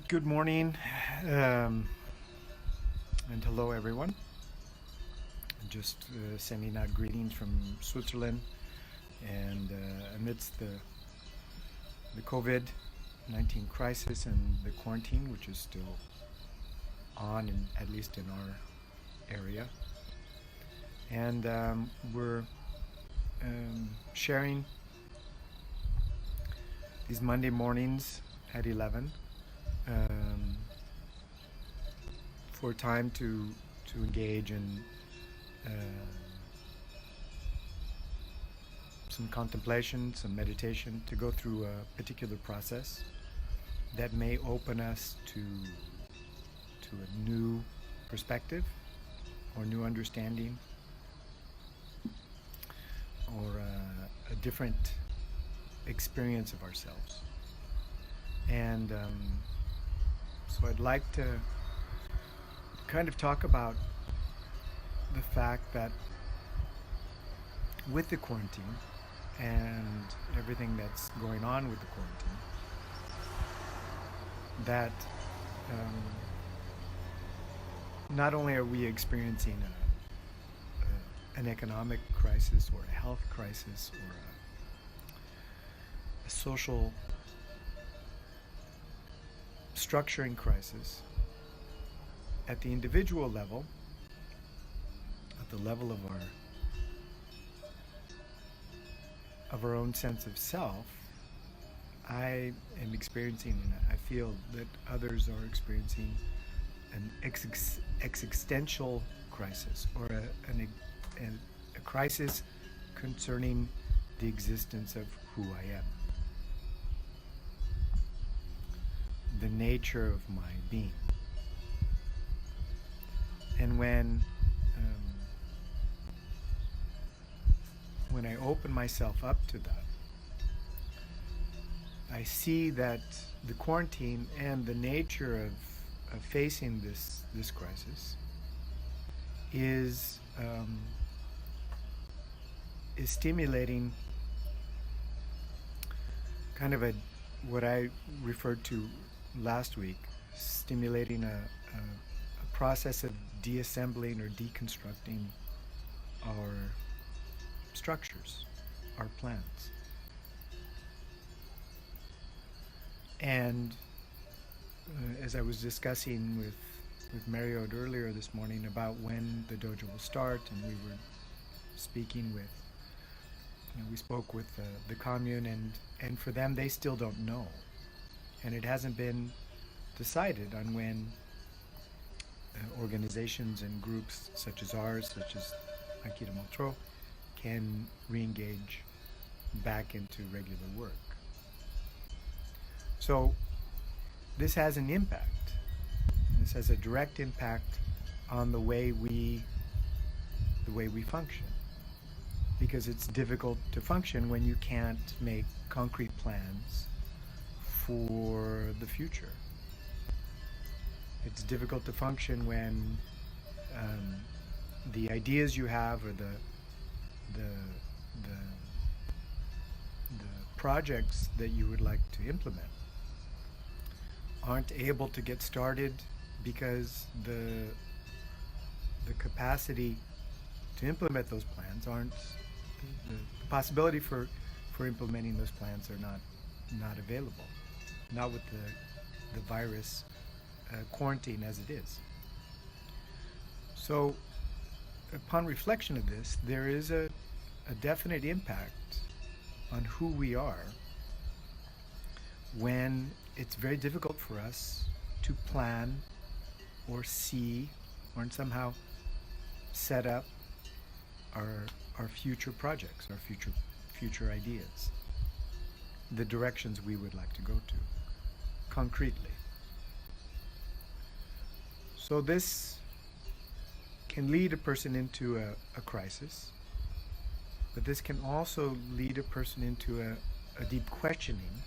Good morning, and hello everyone. Just sending out greetings from Switzerland, and amidst the COVID-19 crisis and the quarantine, which is still on, at least in our area, and we're sharing these Monday mornings at 11. For time to engage in uh, some contemplation, some meditation, to go through a particular process that may open us to a new perspective or new understanding or a different experience of ourselves. And so I'd like to kind of talk about the fact that with the quarantine and everything that's going on with the quarantine, that not only are we experiencing an economic crisis or a health crisis or a social structuring crisis at the individual level, at the level of our own sense of self. I am experiencing, and I feel that others are experiencing, an existential crisis, or a crisis concerning the existence of who I am, the nature of my being. And when I open myself up to that, I see that the quarantine and the nature of facing this crisis is stimulating kind of what I referred to last week, stimulating a process of deassembling or deconstructing our structures, our plans. And as I was discussing with Marriott earlier this morning about when the dojo will start, and we were speaking with, we spoke with the commune, and for them, they still don't know. And it hasn't been decided on when organizations and groups such as ours, such as Aikido Motro, can re-engage back into regular work. So this has an impact. This has a direct impact on the way we function, because it's difficult to function when you can't make concrete plans for the future. It's difficult to function when the ideas you have, or the projects that you would like to implement, aren't able to get started because the capacity to implement those plans aren't, the possibility for implementing those plans are not available, not with the virus quarantine as it is. So upon reflection of this, there is a definite impact on who we are when it's very difficult for us to plan or see or somehow set up our future projects, our future ideas, the directions we would like to go to concretely. So this can lead a person into a crisis, but this can also lead a person into a deep questioning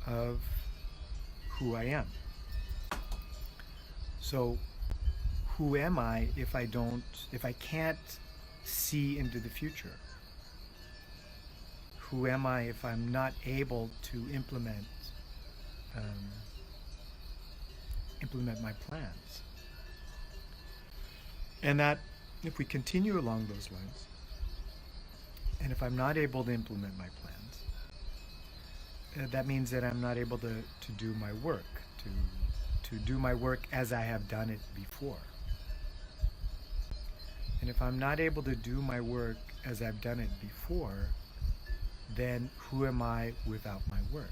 of who I am. So who am I if I can't see into the future? Who am I if I'm not able to implement implement my plans. And that if we continue along those lines, and if I'm not able to implement my plans, that means that I'm not able to do my work, to do my work as I have done it before. And if I'm not able to do my work as I've done it before, then who am I without my work?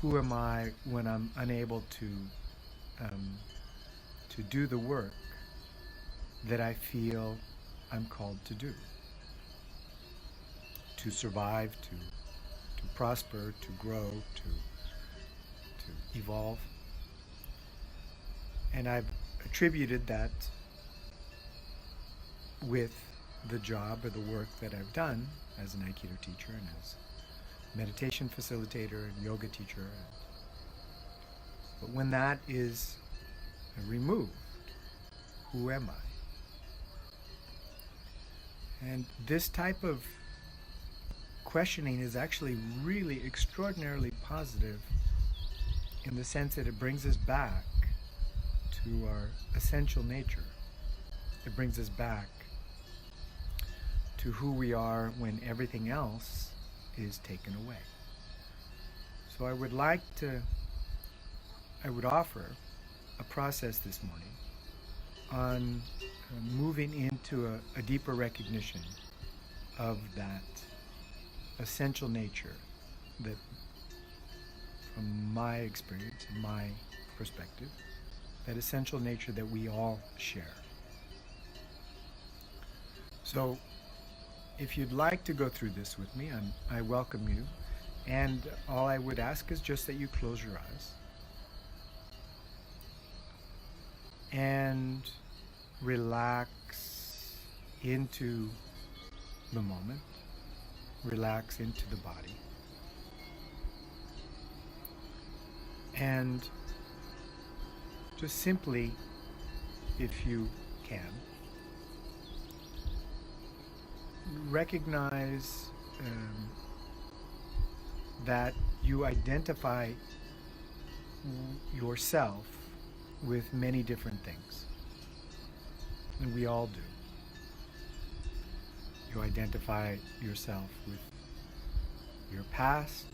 Who am I when I'm unable to do the work that I feel I'm called to do? To survive, to prosper, to grow, to evolve. And I've attributed that with the job or the work that I've done as an Aikido teacher and as meditation facilitator and yoga teacher. But when that is removed, who am I? And this type of questioning is actually really extraordinarily positive in the sense that it brings us back to our essential nature. It brings us back to who we are when everything else is taken away. So I would offer a process this morning on moving into a deeper recognition of that essential nature that, from my experience and my perspective, that essential nature that we all share. So if you'd like to go through this with me, I welcome you. And all I would ask is just that you close your eyes and relax into the moment, relax into the body. And just simply, if you can, recognize that you identify yourself with many different things. And we all do. You identify yourself with your past.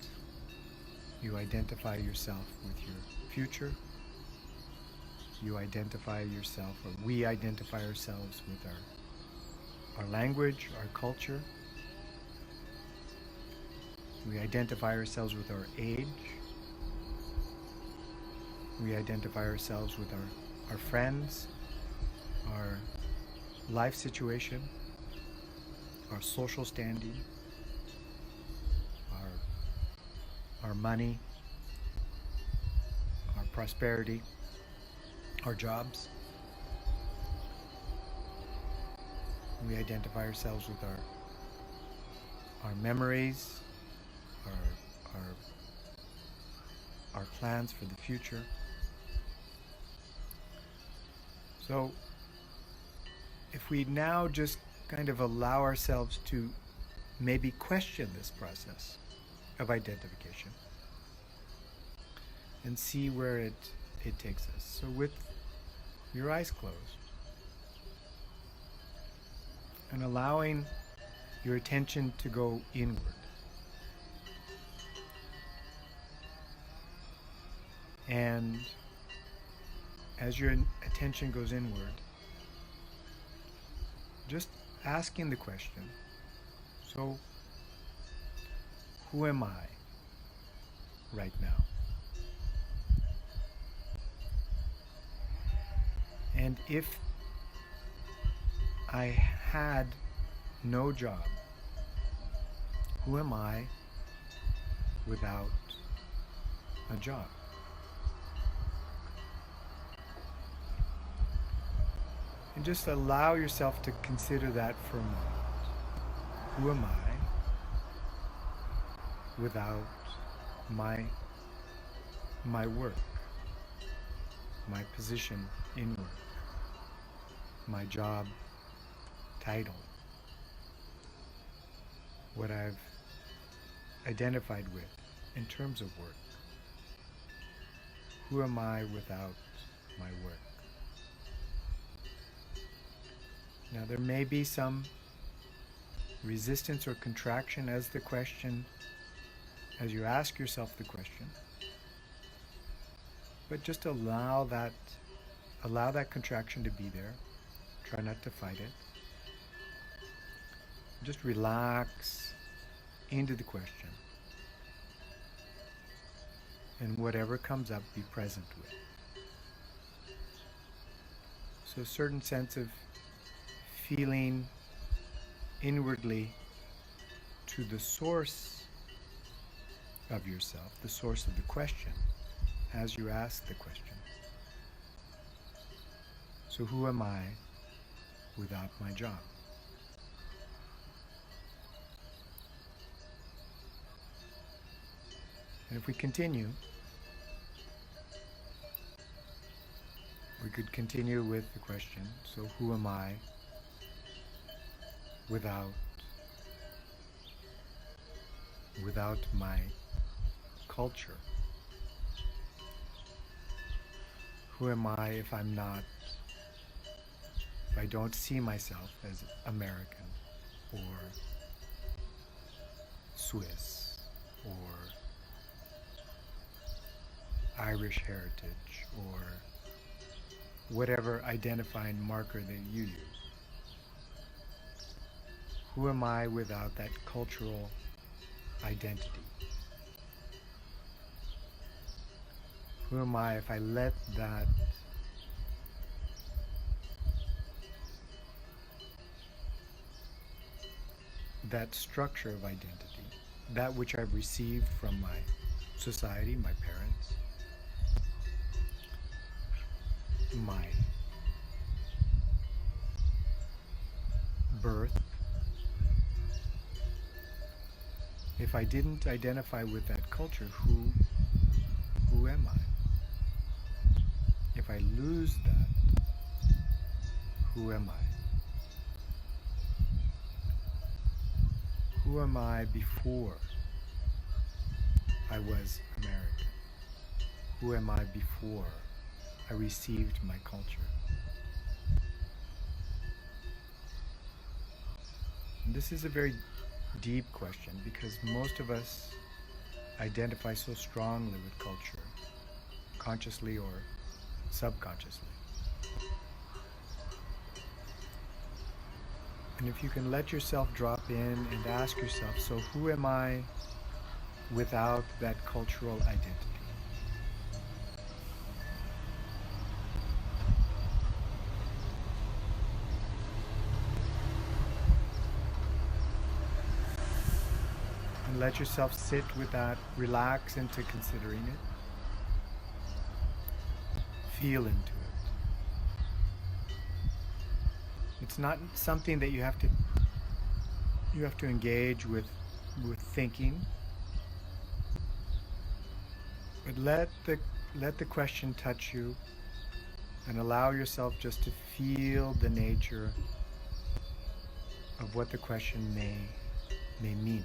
You identify yourself with your future. You identify yourself, or we identify ourselves with our language, our culture. We identify ourselves with our age. We identify ourselves with our friends, our life situation, our social standing, our money, our prosperity, our jobs. We identify ourselves with our memories, our plans for the future. So if we now just kind of allow ourselves to maybe question this process of identification and see where it takes us. So with your eyes closed and allowing your attention to go inward. And as your attention goes inward, just asking the question, so who am I right now? And if I had no job, who am I without a job? And just allow yourself to consider that for a moment. Who am I without my work, my position in work, my job title, what I've identified with in terms of work? Who am I without my work? Now, there may be some resistance or contraction as you ask yourself the question, but just allow that contraction to be there. Try not to fight it. Just relax into the question, and whatever comes up, be present with. So a certain sense of feeling inwardly to the source of yourself, the source of the question, as you ask the question. So who am I without my job? And if we continue, we could continue with the question, so who am I without my culture? Who am I if I don't see myself as American or Swiss or Irish heritage or whatever identifying marker that you use? Who am I without that cultural identity? Who am I if I let that structure of identity, that which I've received from my society, my parents, my birth, if I didn't identify with that culture, who am I? If I lose that, who am I? Who am I before I was American? Who am I before I received my culture? And this is a very deep question because most of us identify so strongly with culture, consciously or subconsciously. And if you can let yourself drop in and ask yourself, so who am I without that cultural identity? And let yourself sit with that, relax into considering it, feel into it. It's not something that you have to engage with thinking, but let the question touch you and allow yourself just to feel the nature of what the question may mean,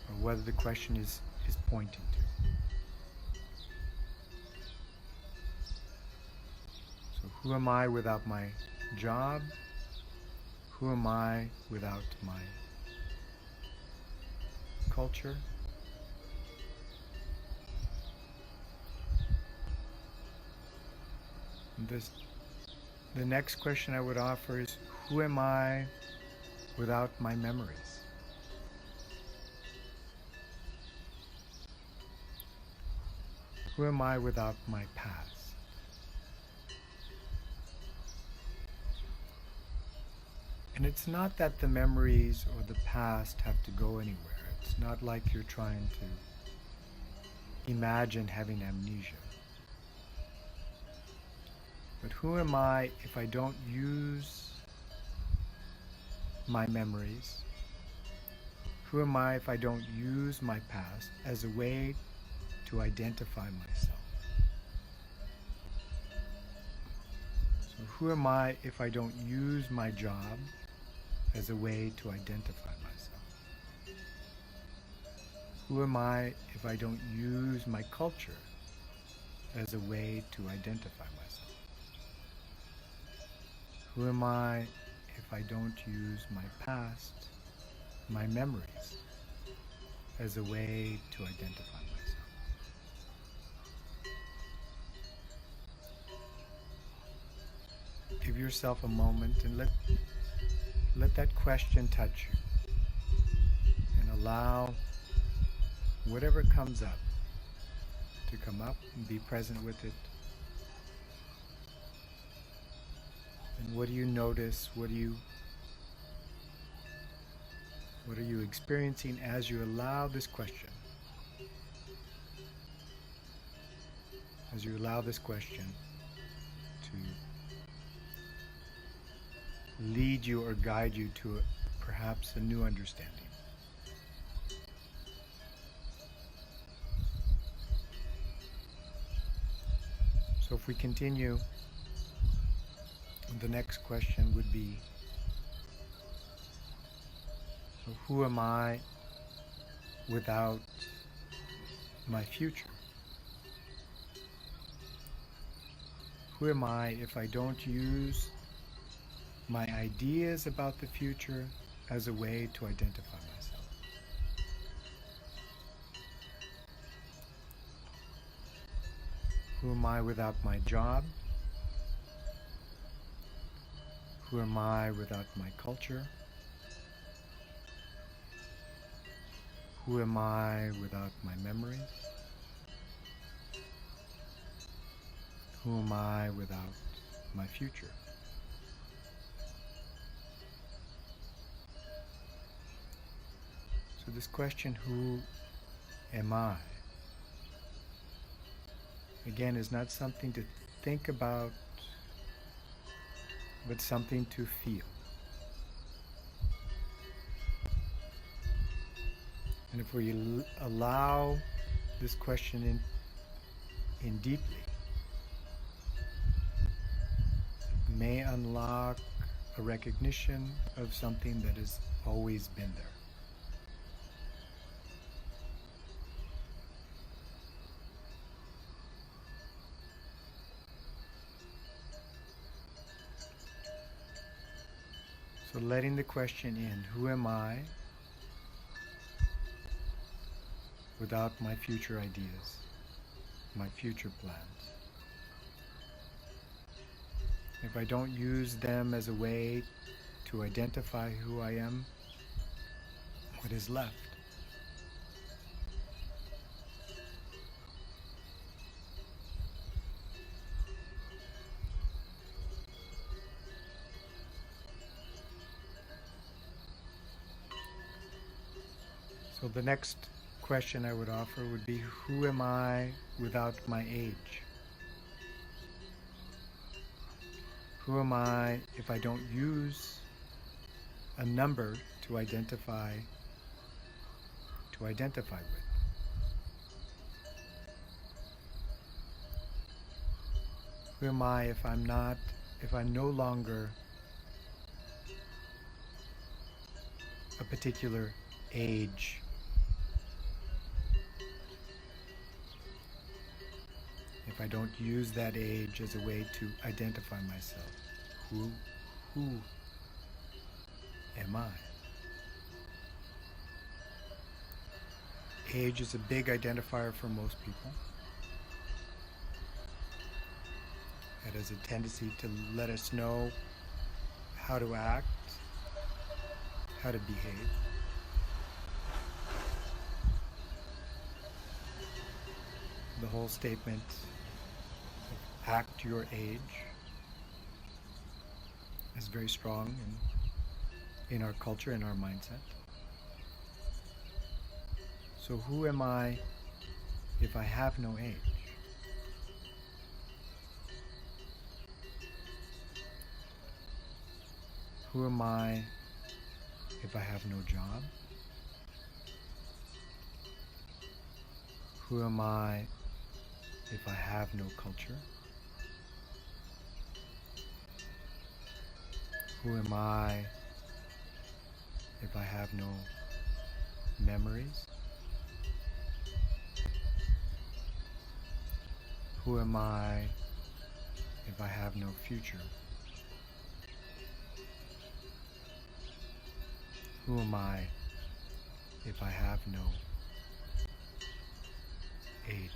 or whether the question is pointing to. So who am I without my job? Who am I without my culture? The next question I would offer is, who am I without my memories? Who am I without my past? And it's not that the memories or the past have to go anywhere. It's not like you're trying to imagine having amnesia. But who am I if I don't use my memories? Who am I if I don't use my past as a way to identify myself? So who am I if I don't use my job as a way to identify myself? Who am I if I don't use my culture as a way to identify myself? Who am I if I don't use my past, my memories, as a way to identify myself? Give yourself a moment and let that question touch you, and allow whatever comes up to come up and be present with it. And what do you notice? What are you experiencing as you allow this question? As you allow this question to lead you or guide you to perhaps a new understanding. So if we continue, the next question would be, so who am I without my future? Who am I if I don't use my ideas about the future as a way to identify myself? Who am I without my job? Who am I without my culture? Who am I without my memories? Who am I without my future? So this question, who am I, again, is not something to think about, but something to feel. And if we allow this question in deeply, it may unlock a recognition of something that has always been there. So letting the question in, who am I without my future ideas, my future plans? If I don't use them as a way to identify who I am, what is left? So the next question I would offer would be, who am I without my age? Who am I if I don't use a number to identify with? Who am I if I'm no longer a particular age? If I don't use that age as a way to identify myself, who am I? Age is a big identifier for most people. It has a tendency to let us know how to act, how to behave. The whole statement, act your age, is very strong in our culture, in our mindset. So who am I if I have no age? Who am I if I have no job? Who am I if I have no culture? Who am I if I have no memories? Who am I if I have no future? Who am I if I have no age?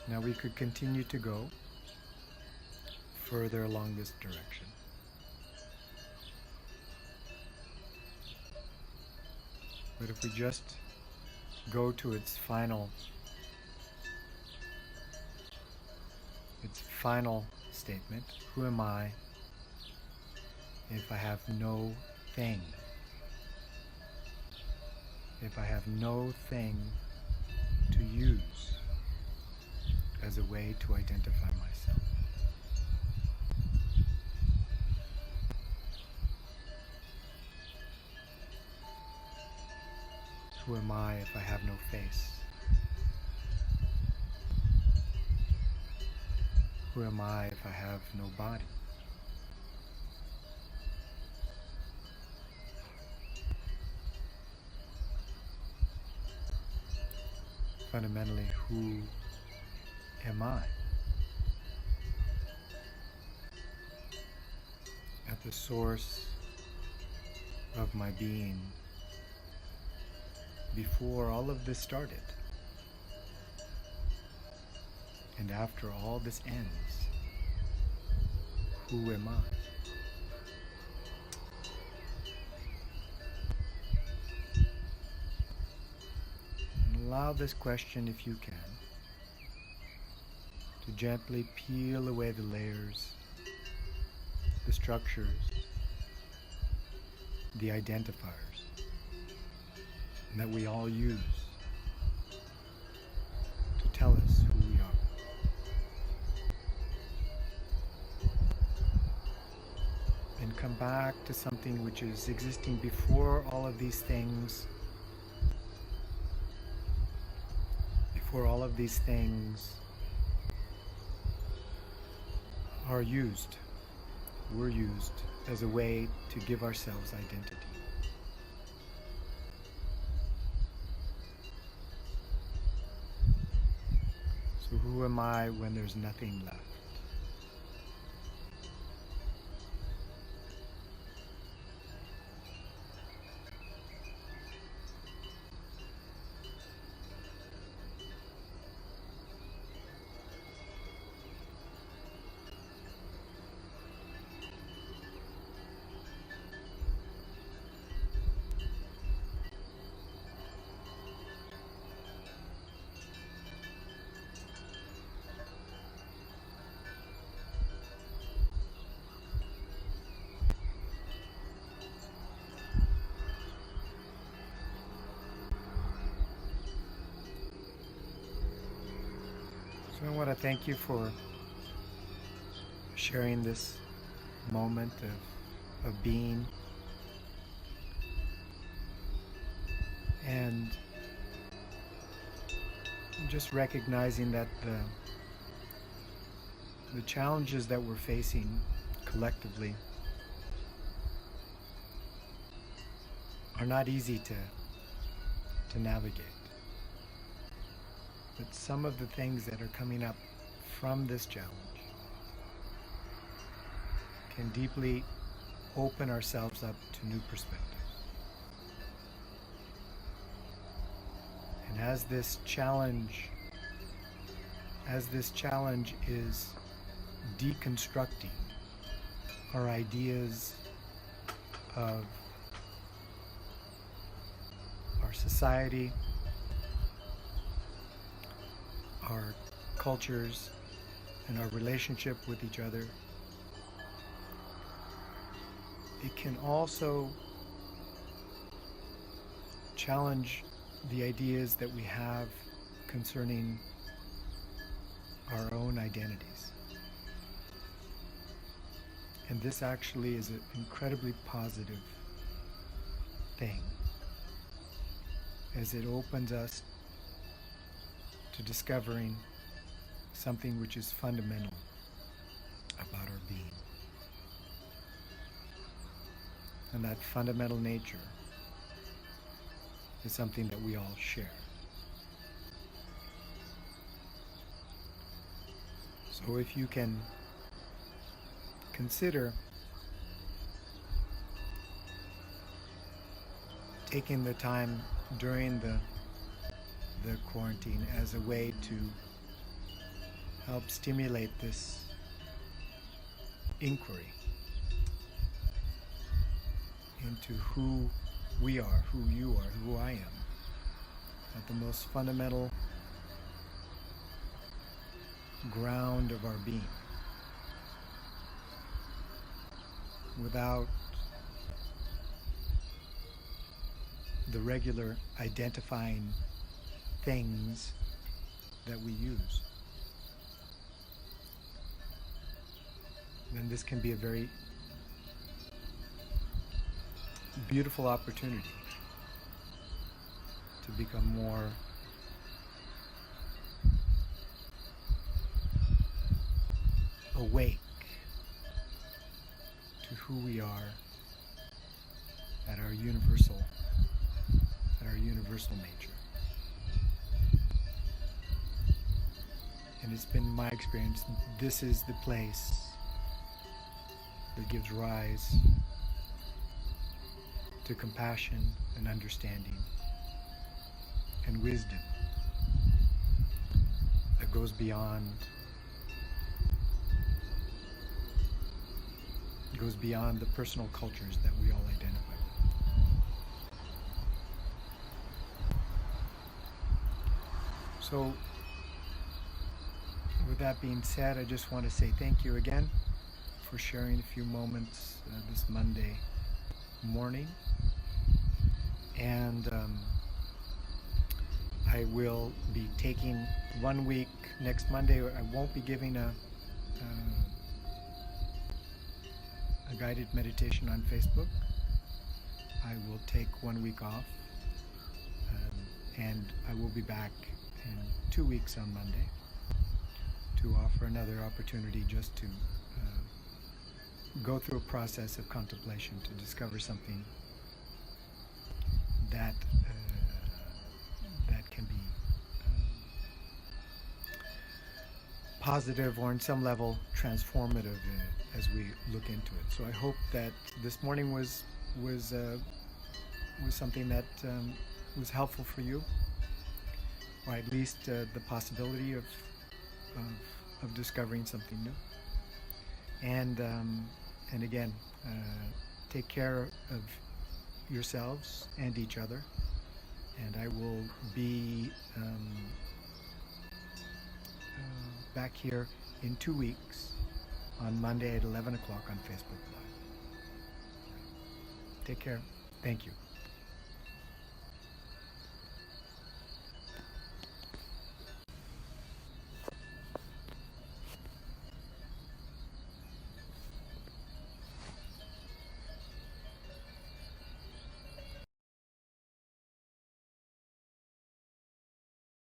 Now we could continue to go further along this direction. But if we just go to its final statement, who am I if I have no thing? If I have no thing to use as a way to identify myself. Who am I if I have no face? Who am I if I have no body? Fundamentally, who am I? At the source of my being before all of this started, and after all this ends, who am I? And allow this question, if you can, to gently peel away the layers, the structures, the identifiers that we all use to tell us who we are. And come back to something which is existing before all of these things, are used, were used as a way to give ourselves identity. So who am I when there's nothing left? So I want to thank you for sharing this moment of being, and just recognizing that the challenges that we're facing collectively are not easy to navigate. But some of the things that are coming up from this challenge can deeply open ourselves up to new perspectives. And as this challenge is deconstructing our ideas of our society, our cultures, and our relationship with each other, it can also challenge the ideas that we have concerning our own identities. And this actually is an incredibly positive thing, as it opens us to discovering something which is fundamental about our being. And that fundamental nature is something that we all share. So if you can consider taking the time during the quarantine as a way to help stimulate this inquiry into who we are, who you are, who I am, at the most fundamental ground of our being, without the regular identifying things that we use, then this can be a very beautiful opportunity to become more awake to who we are at our universal nature. And it's been my experience, this is the place that gives rise to compassion and understanding and wisdom that goes beyond the personal cultures that we all identify with. So, with that being said, I just want to say thank you again for sharing a few moments this Monday morning. And I will be taking 1 week next Monday. I won't be giving a guided meditation on Facebook. I will take 1 week off, and I will be back in 2 weeks on Monday to offer another opportunity just to go through a process of contemplation to discover something that can be positive or in some level transformative as we look into it. So I hope that this morning was something that was helpful for you, or at least the possibility of discovering something new. And again, take care of yourselves and each other. And I will be back here in 2 weeks on Monday at 11 o'clock on Facebook Live. Take care. Thank you.